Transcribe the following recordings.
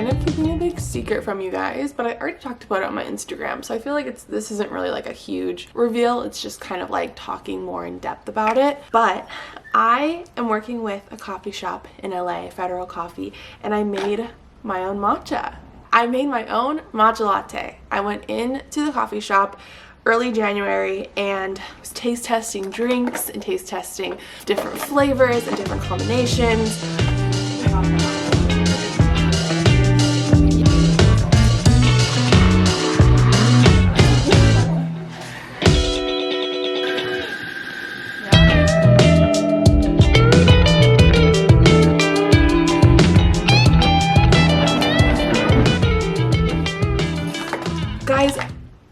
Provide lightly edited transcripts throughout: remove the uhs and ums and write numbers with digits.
kind of keeping a big secret from you guys, but I already talked about it on my Instagram, so I feel like this isn't really like a huge reveal. It's just kind of like talking more in depth about it. But I am working with a coffee shop in LA, Federal Coffee, and I made my own matcha. I made my own matcha latte. I went into the coffee shop early January and was taste testing drinks and taste testing different flavors and different combinations. Guys,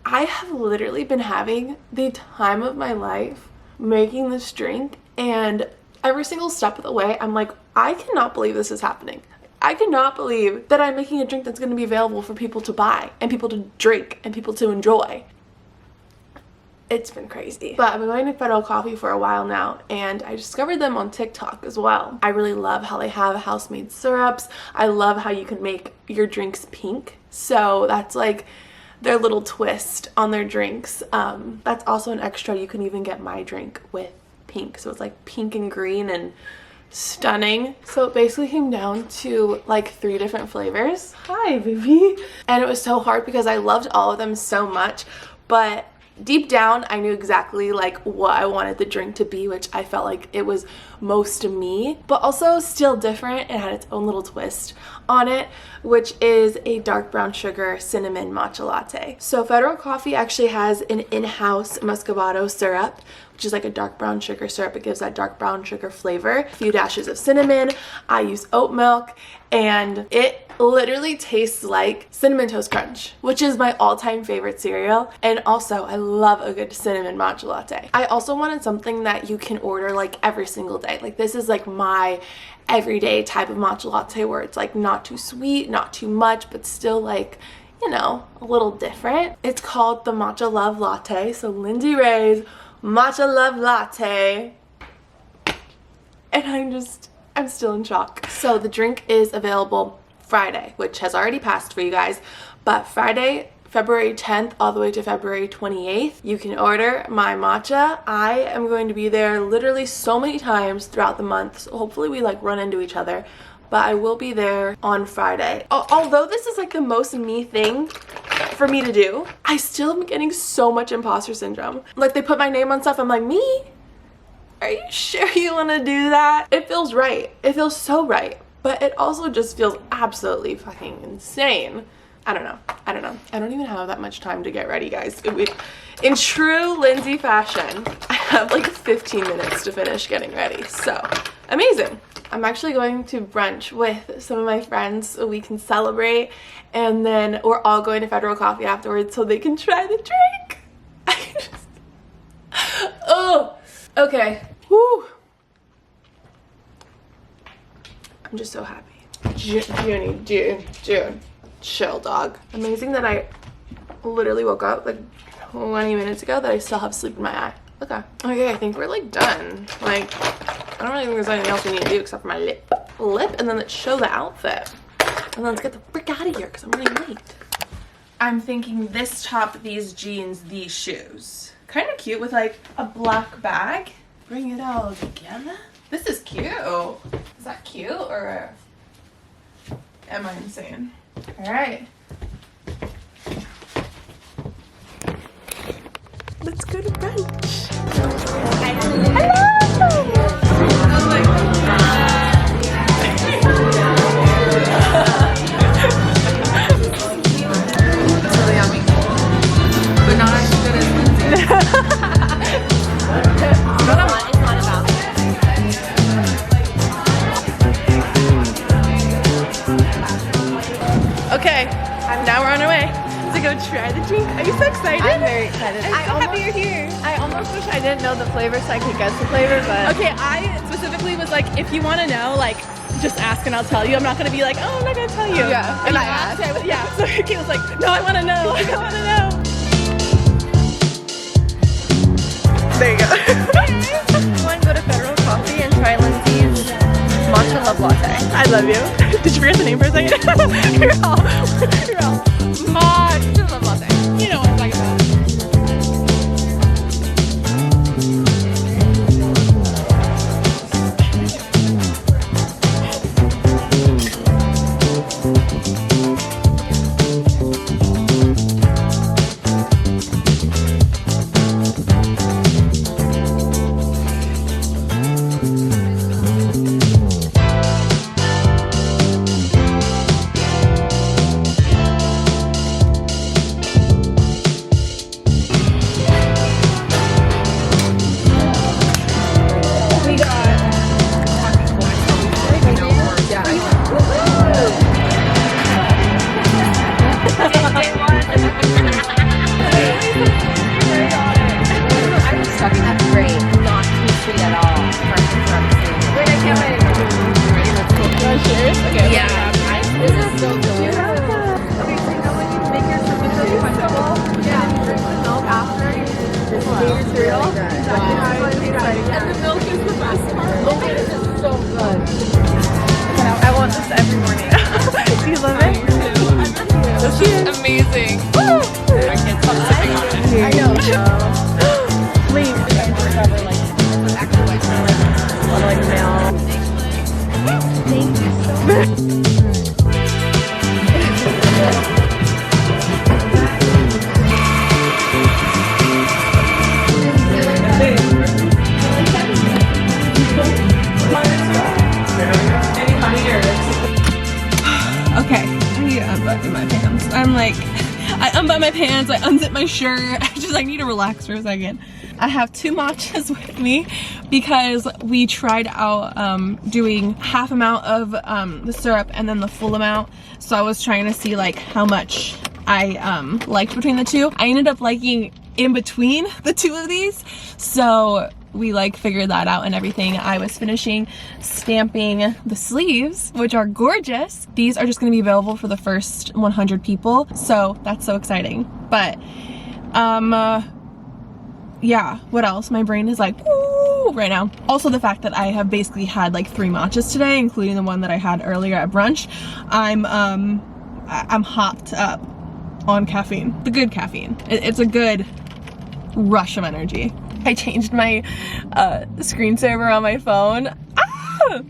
I have literally been having the time of my life making this drink, and every single step of the way I'm like, I cannot believe this is happening. I cannot believe that I'm making a drink that's going to be available for people to buy and people to drink and people to enjoy. It's been crazy. But I've been going to Federal Coffee for a while now, and I discovered them on TikTok as well. I really love how they have house-made syrups. I love how you can make your drinks pink. So that's like their little twist on their drinks. That's also an extra. You can even get my drink with pink, so it's like pink and green and stunning. So it basically came down to like 3 different flavors. Hi, baby. And it was so hard because I loved all of them so much, but deep down I knew exactly like what I wanted the drink to be, which I felt like it was most me, but also still different. It had its own little twist on it, which is a dark brown sugar cinnamon matcha latte. So Federal Coffee actually has an in-house muscovado syrup, which is like a dark brown sugar syrup. It gives that dark brown sugar flavor. A few dashes of cinnamon. I use oat milk, and it literally tastes like Cinnamon Toast Crunch, which is my all-time favorite cereal. And also I love a good cinnamon matcha latte. I also wanted something that you can order like every single day. Like this is like my everyday type of matcha latte where it's like not too sweet, not too much, but still like, you know, a little different. It's called the Matcha Love Latte. So Lindsay Ray's Matcha Love Latte. And I'm still in shock. So the drink is available Friday, which has already passed for you guys, but Friday, February 10th all the way to February 28th, you can order my matcha. I am going to be there literally so many times throughout the month, so hopefully we like run into each other, but I will be there on Friday. Although this is like the most me thing for me to do, I still am getting so much imposter syndrome. Like they put my name on stuff, I'm like, me? Are you sure you want to do that? It feels right. It feels so right. But it also just feels absolutely fucking insane. I don't know. I don't even have that much time to get ready, guys. In true Lindsay fashion, I have like 15 minutes to finish getting ready. So, amazing. I'm actually going to brunch with some of my friends so we can celebrate. And then we're all going to Federal Coffee afterwards so they can try the drink. Oh, okay. Woo. I'm just so happy. June. Chill, dog. Amazing that I literally woke up like 20 minutes ago that I still have sleep in my eye. Okay, I think we're like done. Like, I don't really think there's anything else we need to do except for my lip. And then let's show the outfit. And then let's get the frick out of here because I'm running late. I'm thinking this top, these jeans, these shoes. Kind of cute with like a black bag. Bring it all together. This is cute. Is that cute or am I insane? All right. Let's go to brunch. Hello! It's really yummy. But not as good as Lindsay. It's not about it. Okay, now we're on our way to go try the drink. Are you so excited? I'm very excited. I'm so happy you're here. I almost wish I didn't know the flavor so I could guess the flavor, but... Okay, I specifically was like, if you want to know, like, just ask and I'll tell you. I'm not going to be like, oh, I'm not going to tell you. Yeah, And I asked. Yeah, so Kate was like, no, I want to know. I want to know. There you go. You want to go to Federal Coffee and try Lindsay's matcha love latte. I love you. Did you forget the name for a second? You're all matcha love latte. You know what I'm talking about. I want this every morning. Do you love it? This is amazing. Woo! I can't stop sipping on it. I know. Please. Like mail. Thank you so much. Okay, I need to unbutton my pants. I'm like, I unbutton my pants, I unzip my shirt. I need to relax for a second. I have 2 matchas with me because we tried out doing half amount of the syrup and then the full amount. So I was trying to see like how much I liked between the two. I ended up liking in between the 2 of these. So we like figured that out and everything. I was finishing stamping the sleeves, which are gorgeous. These are just gonna be available for the first 100 people. So that's so exciting. But yeah, what else? My brain is like, woo, right now. Also the fact that I have basically had like 3 matchas today, including the one that I had earlier at brunch. I'm hopped up on caffeine, the good caffeine. It's a good rush of energy. I changed my screensaver on my phone. Ah!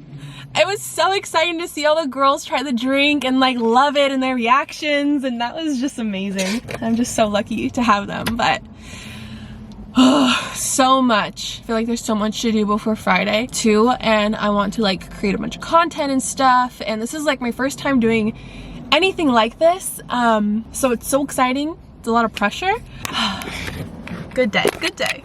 It was so exciting to see all the girls try the drink and like love it and their reactions, and that was just amazing. I'm just so lucky to have them, but so much. I feel like there's so much to do before Friday too, and I want to like create a bunch of content and stuff, and this is like my first time doing anything like this, so it's so exciting. It's a lot of pressure. Good day, good day.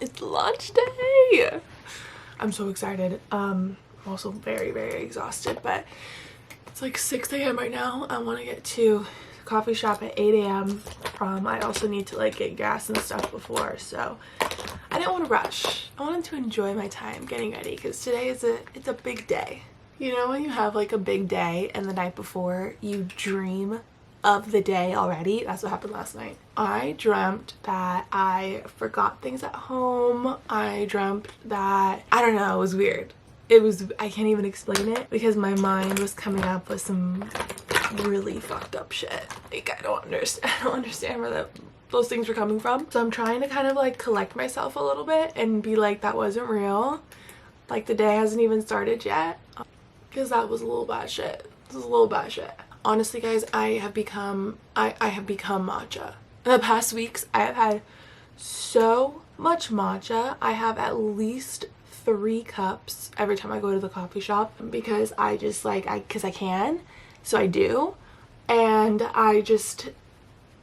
It's launch day. I'm so excited. I'm also very, very exhausted, but it's like 6 a.m. right now. I want to get to the coffee shop at 8 a.m. I also need to like get gas and stuff before, so I didn't want to rush. I wanted to enjoy my time getting ready because today is it's a big day. You know when you have like a big day and the night before you dream of the day already? That's what happened last night. I dreamt that I forgot things at home. I dreamt that, I don't know, it was weird. It was, I can't even explain it because my mind was coming up with some really fucked up shit. Like I don't understand where those things were coming from. So I'm trying to kind of like collect myself a little bit and be like, that wasn't real. Like the day hasn't even started yet. Because that was a little bad shit. This is a little bad shit. Honestly guys, I have become matcha. In the past weeks, I have had so much matcha. I have at least 3 cups every time I go to the coffee shop because I just like, because I can, so I do. And I just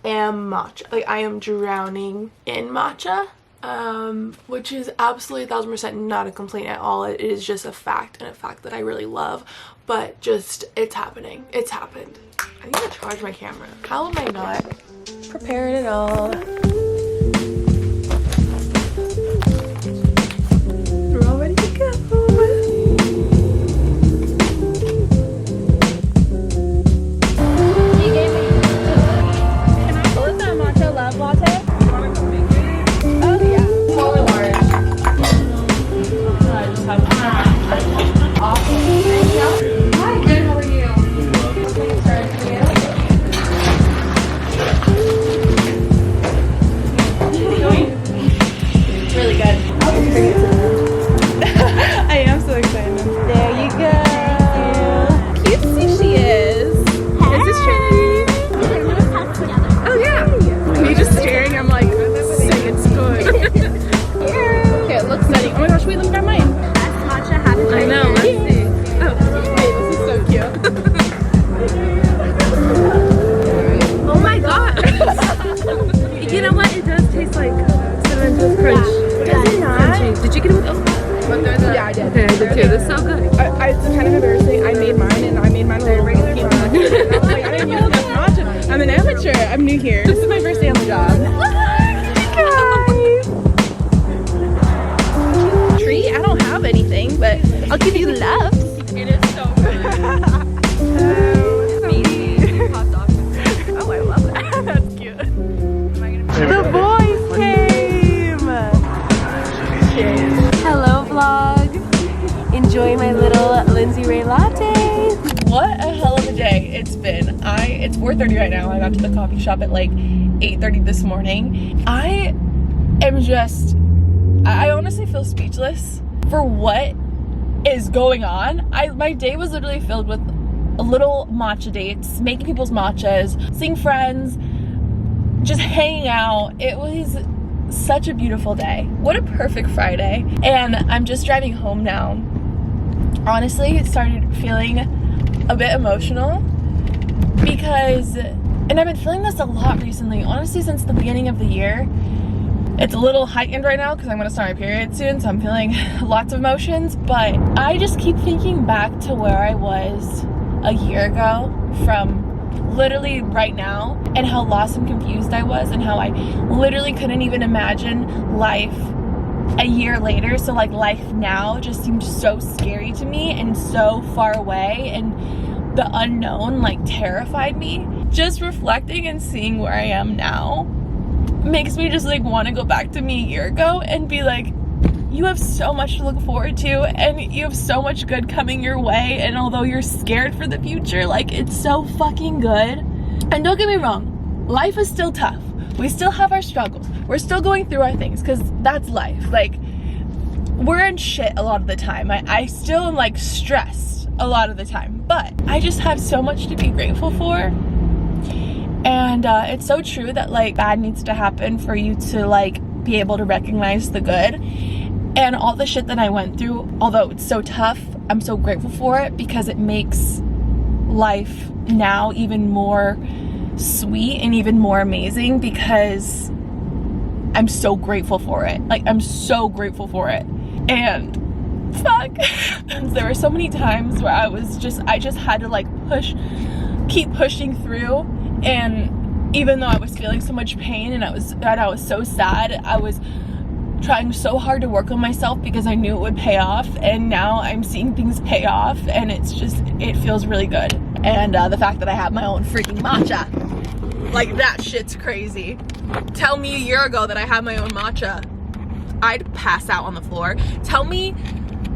am matcha. Like I am drowning in matcha. Which is absolutely 1000% not a complaint at all. It is just a fact, and a fact that I really love, but just it's happening. It's happened. I need to charge my camera. How am I not prepared at all? We're all ready to go. too. This is so good. It's kind of embarrassing. I made mine and I made mine a little regular brown. I was like, I didn't use enough matcha. I'm an amateur. I'm new here. This is my first day on the job. Treat? I don't have anything, but I'll give you loves. It is so good. Hot dog. Oh, I love that. That's cute. The boys came! Hello vlog. Enjoy my little Lindsay Ray latte. What a hell of a day it's been. It's 4:30 right now. I got to the coffee shop at like 8:30 this morning. I honestly feel speechless for what is going on. My day was literally filled with little matcha dates, making people's matchas, seeing friends, just hanging out. It was such a beautiful day. What a perfect Friday. And I'm just driving home now. Honestly, it started feeling a bit emotional because, and I've been feeling this a lot recently, honestly since the beginning of the year. It's a little heightened right now because I'm going to start my period soon, so I'm feeling lots of emotions, but I just keep thinking back to where I was a year ago from literally right now, and how lost and confused I was, and how I literally couldn't even imagine life a year later. So like life now just seemed so scary to me and so far away, and the unknown like terrified me. Just reflecting and seeing where I am now makes me just like want to go back to me a year ago and be like, you have so much to look forward to and you have so much good coming your way, and although you're scared for the future, like it's so fucking good. And don't get me wrong, life is still tough. We still have our struggles. We're still going through our things because that's life. Like, we're in shit a lot of the time. I still am like stressed a lot of the time, but I just have so much to be grateful for. And it's so true that like bad needs to happen for you to like be able to recognize the good. And all the shit that I went through, although it's so tough, I'm so grateful for it because it makes life now even more sweet and even more amazing because I'm so grateful for it. Like, I'm so grateful for it. And fuck, there were so many times where I just had to like keep pushing through. And even though I was feeling so much pain and I was so sad, I was trying so hard to work on myself because I knew it would pay off. And now I'm seeing things pay off, and it feels really good. And the fact that I have my own freaking matcha, like that shit's crazy. Tell me a year ago that I had my own matcha, I'd pass out on the floor. Tell me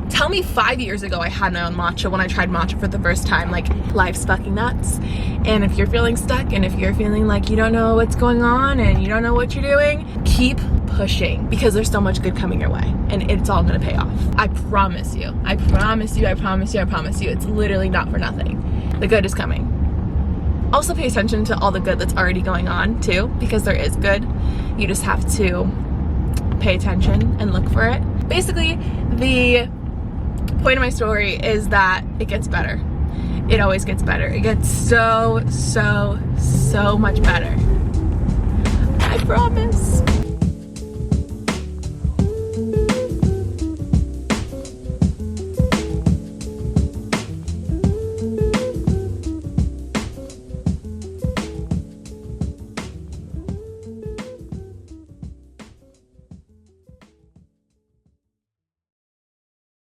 5 years ago I had my own matcha when I tried matcha for the first time. Like, life's fucking nuts. And if you're feeling stuck and if you're feeling like you don't know what's going on and you don't know what you're doing, keep pushing because there's so much good coming your way and it's all gonna pay off. I promise you. I promise you, I promise you, I promise you. It's literally not for nothing. The good is coming. Also pay attention to all the good that's already going on too, because there is good. You just have to pay attention and look for it. Basically, the point of my story is that it gets better. It always gets better. It gets so much better. I promise.